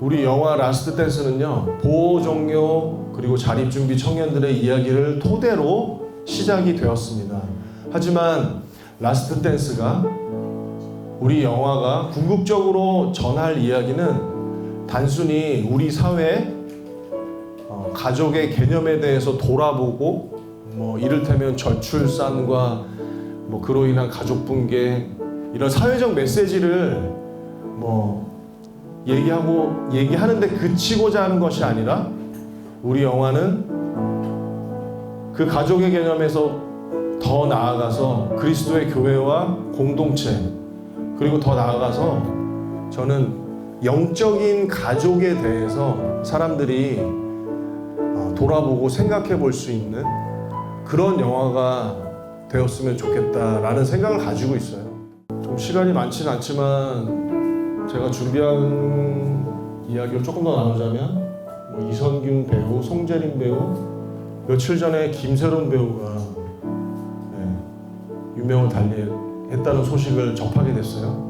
우리 영화 라스트 댄스는요, 보호 종료 그리고 자립준비 청년들의 이야기를 토대로 시작이 되었습니다. 하지만 라스트 댄스가 우리 영화가 궁극적으로 전할 이야기는 단순히 우리 사회 가족의 개념에 대해서 돌아보고 이를테면 저출산과 그로 인한 가족 붕괴 이런 사회적 메시지를 얘기하는데 그치고자 하는 것이 아니라 우리 영화는 그 가족의 개념에서 더 나아가서 그리스도의 교회와 공동체 그리고 더 나아가서 저는 영적인 가족에 대해서 사람들이 돌아보고 생각해 볼 수 있는 그런 영화가 되었으면 좋겠다라는 생각을 가지고 있어요. 좀 시간이 많지는 않지만 제가 준비한 이야기를 조금 더 나누자면 이선균 배우, 송재림 배우, 며칠 전에 김세론 배우가 유명을 달리했다는 소식을 접하게 됐어요.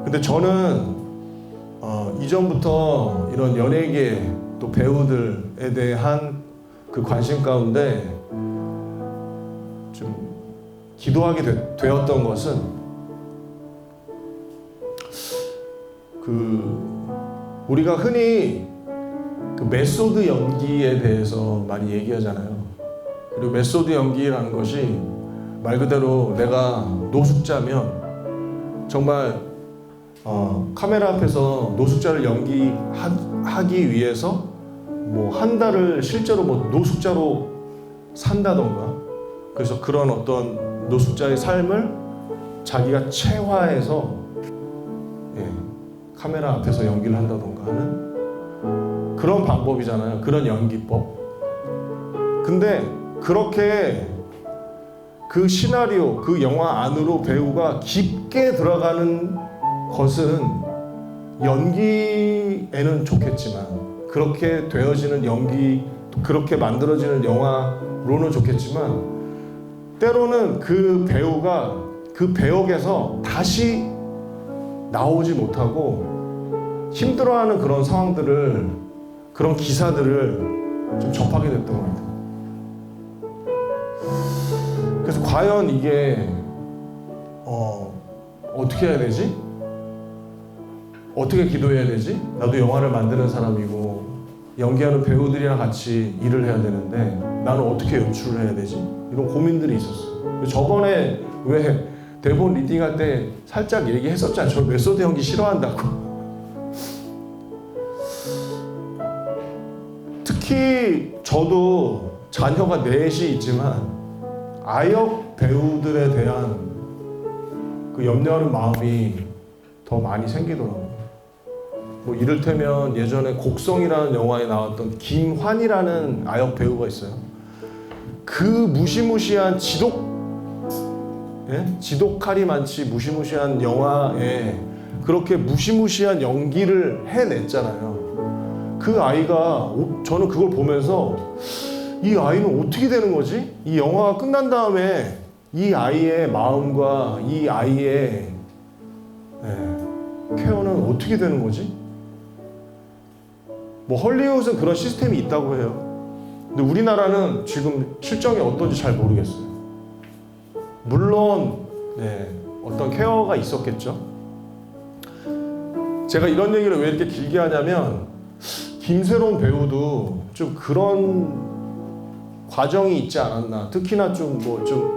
근데 저는 이전부터 이런 연예계 또 배우들에 대한 그 관심 가운데 좀 기도하게 되었던 것은 우리가 흔히 그 메소드 연기에 대해서 많이 얘기하잖아요. 그리고 메소드 연기라는 것이 말 그대로 내가 노숙자면 정말 카메라 앞에서 노숙자를 연기하기 위해서 한 달을 실제로 노숙자로 산다던가 그래서 그런 어떤 노숙자의 삶을 자기가 체화해서 카메라 앞에서 연기를 한다던가 하는 그런 방법이잖아요. 그런 연기법. 근데 그렇게 그 시나리오, 그 영화 안으로 배우가 깊게 들어가는 것은 연기에는 좋겠지만 그렇게 되어지는 연기, 그렇게 만들어지는 영화로는 좋겠지만 때로는 그 배우가 그 배역에서 다시 나오지 못하고 힘들어하는 그런 상황들을, 그런 기사들을 좀 접하게 됐던 것 같아요. 그래서 과연 이게 어떻게 해야 되지? 어떻게 기도해야 되지? 나도 영화를 만드는 사람이고 연기하는 배우들이랑 같이 일을 해야 되는데 나는 어떻게 연출을 해야 되지? 이런 고민들이 있었어요. 저번에 왜 대본 리딩할 때 살짝 얘기했었잖아요. 저 메소드 연기 싫어한다고. 특히 저도 자녀가 넷이 있지만 아역 배우들에 대한 그 염려하는 마음이 더 많이 생기더라고요. 이를테면 예전에 곡성이라는 영화에 나왔던 김환이라는 아역 배우가 있어요. 그 무시무시한 지독칼이 많지 무시무시한 영화에 그렇게 무시무시한 연기를 해냈잖아요. 그 아이가, 저는 그걸 보면서 이 아이는 어떻게 되는 거지? 이 영화가 끝난 다음에 이 아이의 마음과 이 아이의 케어는 어떻게 되는 거지? 헐리우드는 그런 시스템이 있다고 해요. 근데 우리나라는 지금 실정이 어떤지 잘 모르겠어요. 물론 어떤 케어가 있었겠죠. 제가 이런 얘기를 왜 이렇게 길게 하냐면 김세론 배우도 좀 그런 과정이 있지 않았나. 특히나 좀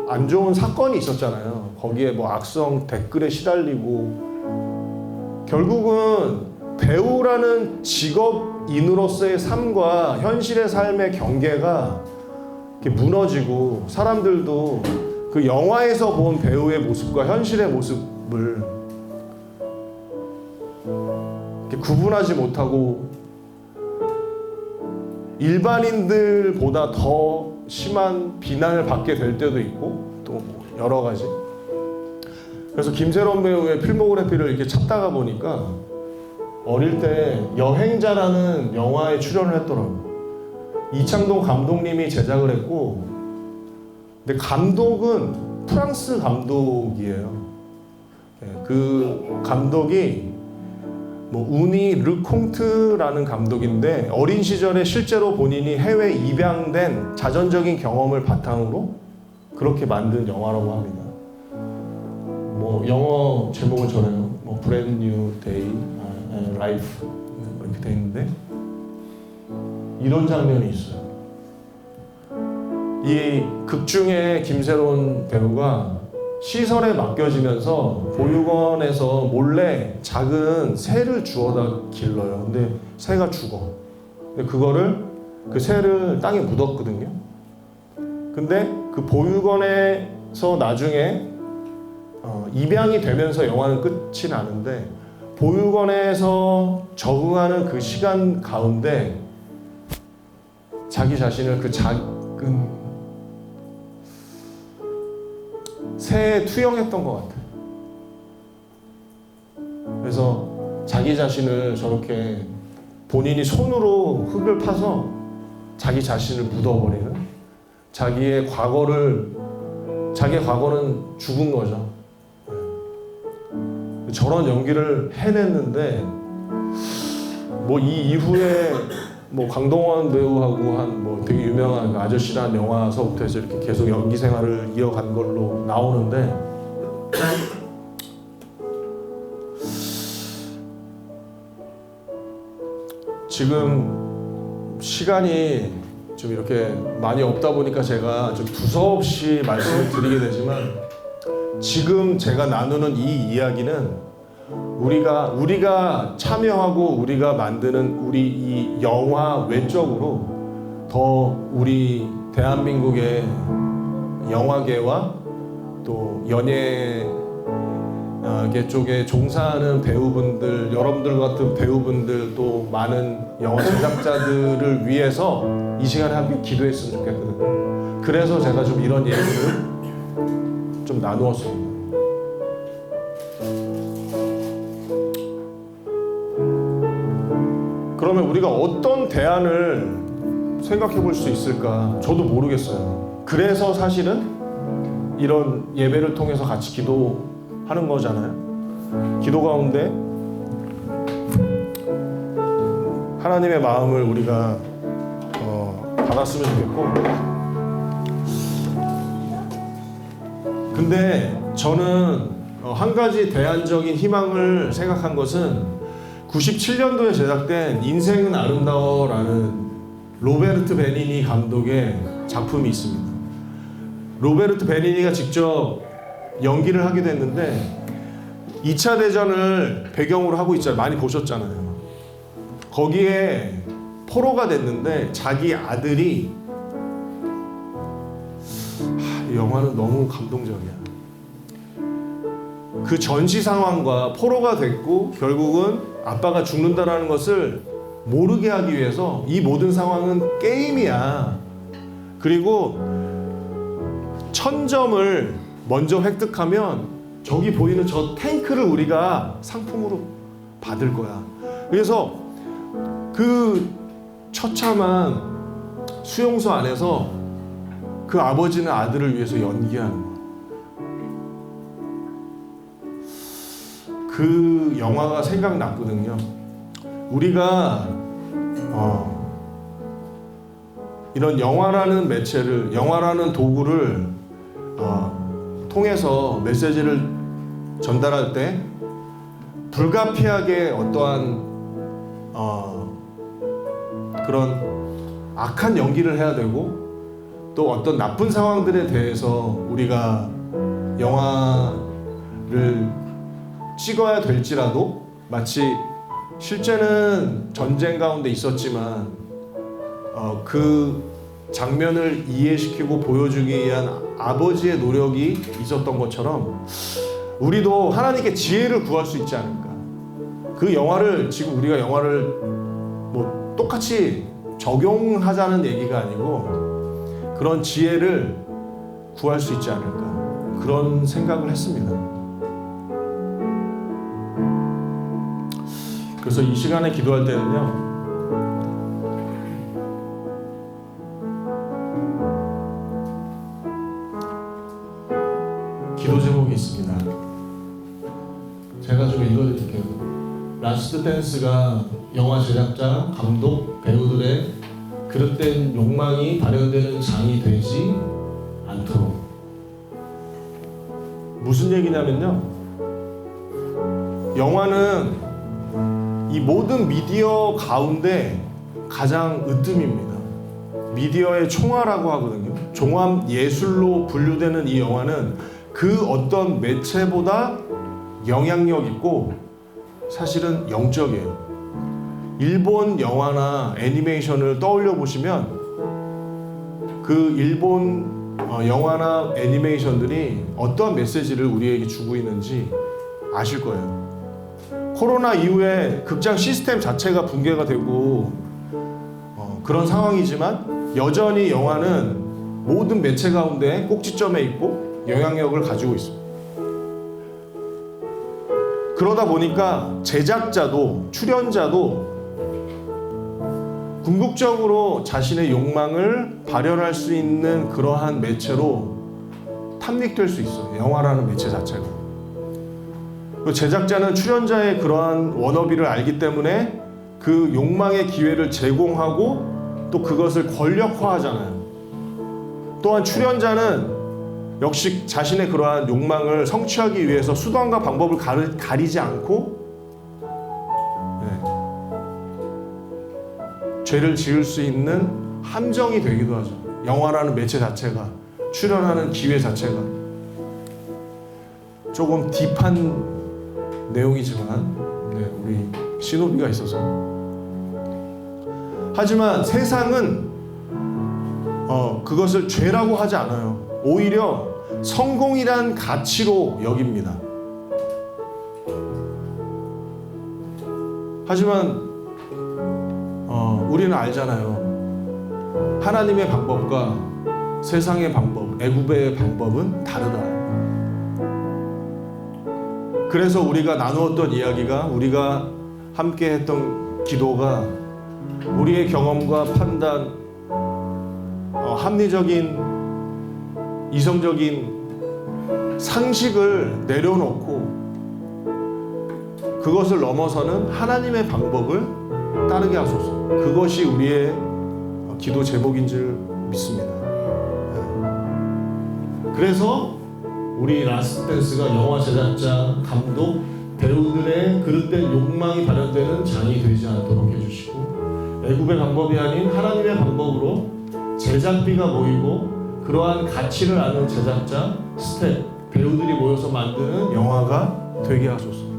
안 좋은 사건이 있었잖아요. 거기에 악성 댓글에 시달리고 결국은 배우라는 직업인으로서의 삶과 현실의 삶의 경계가 이렇게 무너지고 사람들도 그 영화에서 본 배우의 모습과 현실의 모습을 이렇게 구분하지 못하고 일반인들보다 더 심한 비난을 받게 될 때도 있고 또 여러 가지. 그래서 김세론 배우의 필모그래피를 이렇게 찾다가 보니까 어릴 때 여행자라는 영화에 출연을 했더라고요. 이창동 감독님이 제작을 했고 근데 감독은 프랑스 감독이에요. 그 감독이 뭐 우니 르콩트라는 감독인데 어린 시절에 실제로 본인이 해외 입양된 자전적인 경험을 바탕으로 그렇게 만든 영화라고 합니다. 뭐 영어 제목을 전해요. 뭐 Brand New Day, Life 이렇게 돼 있는데 이런 장면이 있어요. 이 극 중에 김새로운 배우가 시설에 맡겨지면서 보육원에서 몰래 작은 새를 주워다 길러요. 근데 새가 죽어. 근데 그 새를 땅에 묻었거든요. 근데 그 보육원에서 나중에 입양이 되면서 영화는 끝이 나는데 보육원에서 적응하는 그 시간 가운데 자기 자신을 그 작은 새에 투영했던 것 같아요. 그래서 자기 자신을 저렇게 본인이 손으로 흙을 파서 자기 자신을 묻어버리는 자기의 과거는 죽은 거죠. 저런 연기를 해냈는데 뭐 이 이후에 뭐 강동원 배우하고 한 뭐 되게 유명한 아저씨라는 영화서부터 해서 이렇게 계속 연기 생활을 이어간 걸로 나오는데 지금 시간이 좀 이렇게 많이 없다 보니까 제가 좀 두서없이 말씀을 드리게 되지만 지금 제가 나누는 이 이야기는 우리가 참여하고 우리가 만드는 우리 이 영화 외적으로 더 우리 대한민국의 영화계와 또 연예계 쪽에 종사하는 배우분들, 여러분들 같은 배우분들 또 많은 영화 제작자들을 위해서 이 시간에 함께 기도했으면 좋겠거든요. 그래서 제가 좀 이런 얘기를 좀 나누었습니다. 그러면 우리가 어떤 대안을 생각해 볼 수 있을까? 저도 모르겠어요. 그래서 사실은 이런 예배를 통해서 같이 기도하는 거잖아요. 기도 가운데 하나님의 마음을 우리가 받았으면 좋겠고, 근데 저는 한 가지 대안적인 희망을 생각한 것은 97년도에 제작된 인생은 아름다워라는 로베르트 베니니 감독의 작품이 있습니다. 로베르트 베니니가 직접 연기를 하게 됐는데 2차 대전을 배경으로 하고 있잖아요. 많이 보셨잖아요. 거기에 포로가 됐는데 자기 아들이 이 영화는 너무 감동적이야. 그 전시 상황과 포로가 됐고 결국은 아빠가 죽는다라는 것을 모르게 하기 위해서 이 모든 상황은 게임이야. 그리고 1000점을 먼저 획득하면 저기 보이는 저 탱크를 우리가 상품으로 받을 거야. 그래서 그 처참한 수용소 안에서 그 아버지는 아들을 위해서 연기하는 거야. 그 영화가 생각났거든요. 우리가 이런 영화라는 매체를, 영화라는 도구를 통해서 메시지를 전달할 때 불가피하게 어떠한 그런 악한 연기를 해야 되고 또 어떤 나쁜 상황들에 대해서 우리가 영화를 찍어야 될지라도 마치 실제는 전쟁 가운데 있었지만 그 장면을 이해시키고 보여주기 위한 아버지의 노력이 있었던 것처럼 우리도 하나님께 지혜를 구할 수 있지 않을까. 그 영화를 지금 우리가 영화를 뭐 똑같이 적용하자는 얘기가 아니고 그런 지혜를 구할 수 있지 않을까, 그런 생각을 했습니다. 그래서 이 시간에 기도할 때는요, 기도 제목이 있습니다. 제가 좀 읽어드릴게요. 라스트 라스트 댄스가 영화 제작자, 감독, 배우들의 그릇된 욕망이 발현되는 장이 되지 않도록. 무슨 얘기냐면요, 영화는 이 모든 미디어 가운데 가장 으뜸입니다. 미디어의 총화라고 하거든요. 종합 예술로 분류되는 이 영화는 그 어떤 매체보다 영향력 있고 사실은 영적이에요. 일본 영화나 애니메이션을 떠올려 보시면 그 일본 영화나 애니메이션들이 어떤 메시지를 우리에게 주고 있는지 아실 거예요. 코로나 이후에 극장 시스템 자체가 붕괴가 되고 그런 상황이지만 여전히 영화는 모든 매체 가운데 꼭지점에 있고 영향력을 가지고 있습니다. 그러다 보니까 제작자도 출연자도 궁극적으로 자신의 욕망을 발현할 수 있는 그러한 매체로 탐닉될 수 있어요. 영화라는 매체 자체가. 제작자는 출연자의 그러한 워너비를 알기 때문에 그 욕망의 기회를 제공하고 또 그것을 권력화하잖아요. 또한 출연자는 역시 자신의 그러한 욕망을 성취하기 위해서 수단과 방법을 가리지 않고 죄를 지을 수 있는 함정이 되기도 하죠. 영화라는 매체 자체가, 출연하는 기회 자체가. 조금 딥한 내용이지만 우리 신호비가 있어서. 하지만 세상은 그것을 죄라고 하지 않아요. 오히려 성공이란 가치로 여깁니다. 하지만 우리는 알잖아요. 하나님의 방법과 세상의 방법, 애굽의 방법은 다르다. 그래서 우리가 나누었던 이야기가, 우리가 함께 했던 기도가 우리의 경험과 판단, 합리적인, 이성적인 상식을 내려놓고 그것을 넘어서는 하나님의 방법을 따르게 하소서. 그것이 우리의 기도 제목인 줄 믿습니다. 그래서 우리 라스트 댄스가 영화 제작자, 감독, 배우들의 그릇된 욕망이 발현되는 장이 되지 않도록 해주시고, 애굽의 방법이 아닌 하나님의 방법으로 제작비가 모이고 그러한 가치를 아는 제작자, 스텝, 배우들이 모여서 만드는 영화가 되게 하소서.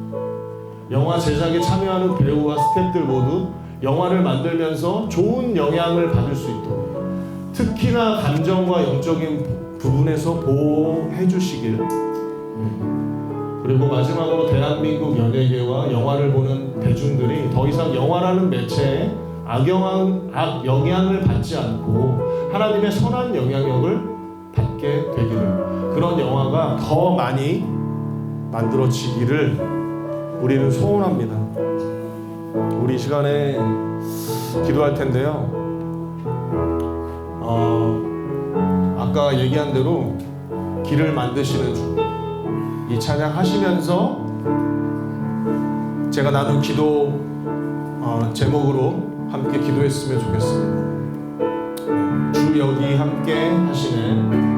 영화 제작에 참여하는 배우와 스텝들 모두 영화를 만들면서 좋은 영향을 받을 수 있도록, 특히나 감정과 영적인 부분에서 보호해 주시길. 그리고 마지막으로 대한민국 연예계와 영화를 보는 대중들이 더 이상 영화라는 매체에 악영향을 받지 않고 하나님의 선한 영향력을 받게 되기를, 그런 영화가 더 많이 만들어지기를 우리는 소원합니다. 우리 이 시간에 기도할 텐데요. 아까 얘기한 대로 길을 만드시는 주, 이 찬양 하시면서 제가 나눈 기도 제목으로 함께 기도했으면 좋겠습니다. 주 여기 함께 하시네.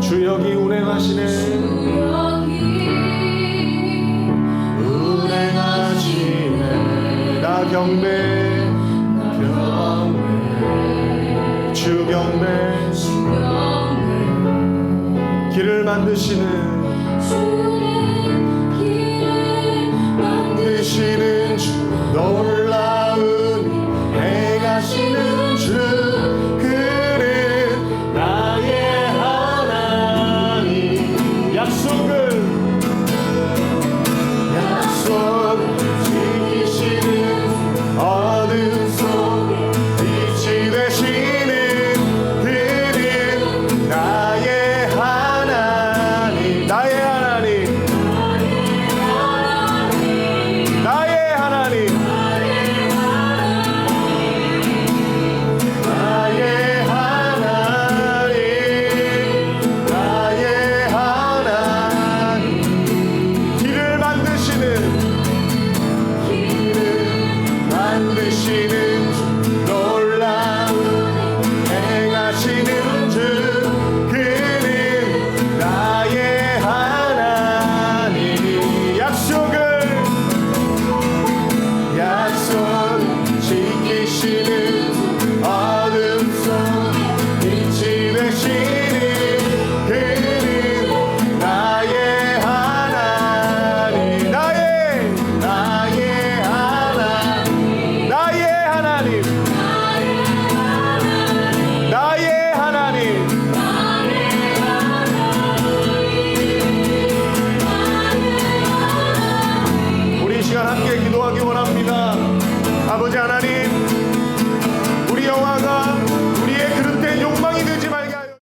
주 여기 운행하시네. 운행하시네. 나 경배, 주 경배, 길을 만드시는 주, 놀라운 행하시는 주, 그는 나의 하나님. 약속 지키시는 어둠 속 빛이 되시는 그는 나의 하나님. 나의 하나님. 기도하기 원합니다. 아버지 하나님,